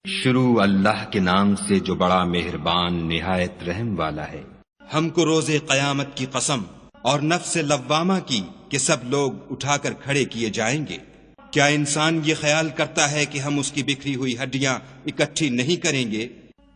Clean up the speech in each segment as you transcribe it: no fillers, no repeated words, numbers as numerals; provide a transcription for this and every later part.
شروع اللہ کے نام سے جو بڑا مہربان نہایت رحم والا ہے۔ ہم کو روز قیامت کی قسم اور نفس لوامہ کی کہ سب لوگ اٹھا کر کھڑے کیے جائیں گے۔ کیا انسان یہ خیال کرتا ہے کہ ہم اس کی بکھری ہوئی ہڈیاں اکٹھی نہیں کریں گے؟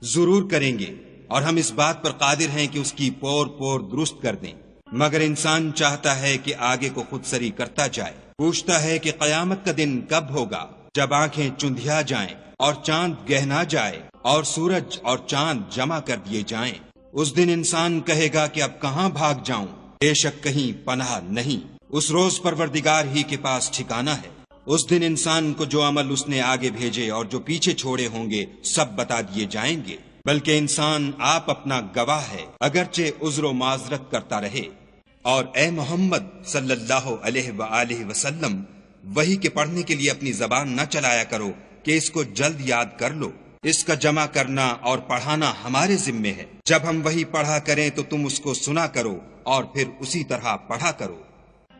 ضرور کریں گے، اور ہم اس بات پر قادر ہیں کہ اس کی پور پور درست کر دیں، مگر انسان چاہتا ہے کہ آگے کو خود سری کرتا جائے۔ پوچھتا ہے کہ قیامت کا دن کب ہوگا، جب آنکھیں چندھیا جائیں اور چاند گہنا جائے اور سورج اور چاند جمع کر دیے جائیں۔ اس دن انسان کہے گا کہ اب کہاں بھاگ جاؤں، بے شک کہیں پناہ نہیں۔ اس روز پروردگار ہی کے پاس ٹھکانہ ہے۔ اس دن انسان کو جو عمل اس نے آگے بھیجے اور جو پیچھے چھوڑے ہوں گے سب بتا دیے جائیں گے، بلکہ انسان آپ اپنا گواہ ہے، اگرچہ عذر و معذرت کرتا رہے۔ اور اے محمد صلی اللہ علیہ وآلہ وسلم، وحی کے پڑھنے کے لیے اپنی زبان نہ چلایا کرو کہ اس کو جلد یاد کر لو، اس کا جمع کرنا اور پڑھانا ہمارے ذمے ہے۔ جب ہم وحی پڑھا کریں تو تم اس کو سنا کرو اور پھر اسی طرح پڑھا کرو،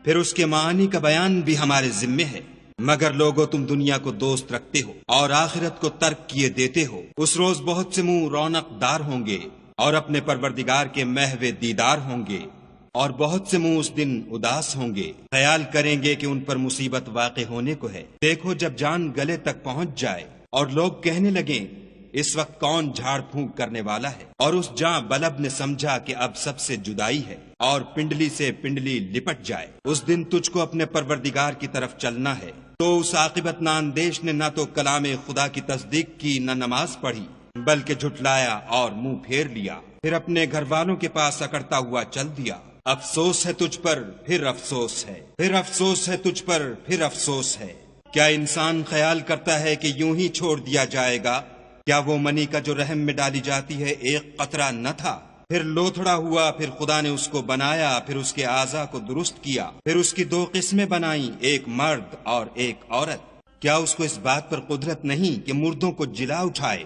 پھر اس کے معانی کا بیان بھی ہمارے ذمے ہے۔ مگر لوگو، تم دنیا کو دوست رکھتے ہو اور آخرت کو ترک کیے دیتے ہو۔ اس روز بہت سے منہ رونق دار ہوں گے اور اپنے پروردگار کے محو دیدار ہوں گے، اور بہت سے منہ اس دن اداس ہوں گے، خیال کریں گے کہ ان پر مصیبت واقع ہونے کو ہے۔ دیکھو، جب جان گلے تک پہنچ جائے اور لوگ کہنے لگیں اس وقت کون جھاڑ پھونک کرنے والا ہے، اور اس جاں بلب نے سمجھا کہ اب سب سے جدائی ہے اور پنڈلی سے پنڈلی لپٹ جائے، اس دن تجھ کو اپنے پروردگار کی طرف چلنا ہے۔ تو اس عاقبت ناندیش نے نہ تو کلام خدا کی تصدیق کی نہ نماز پڑھی، بلکہ جھٹلایا اور منہ پھیر لیا، پھر اپنے گھر والوں کے پاس اکڑتا ہوا چل دیا۔ افسوس ہے تجھ پر، پھر افسوس ہے، پھر افسوس ہے تجھ پر، پھر افسوس ہے۔ کیا انسان خیال کرتا ہے کہ یوں ہی چھوڑ دیا جائے گا؟ کیا وہ منی کا جو رحم میں ڈالی جاتی ہے ایک قطرہ نہ تھا؟ پھر لوتھڑا ہوا، پھر خدا نے اس کو بنایا، پھر اس کے اعضاء کو درست کیا، پھر اس کی دو قسمیں بنائیں، ایک مرد اور ایک عورت۔ کیا اس کو اس بات پر قدرت نہیں کہ مردوں کو جلا اٹھائے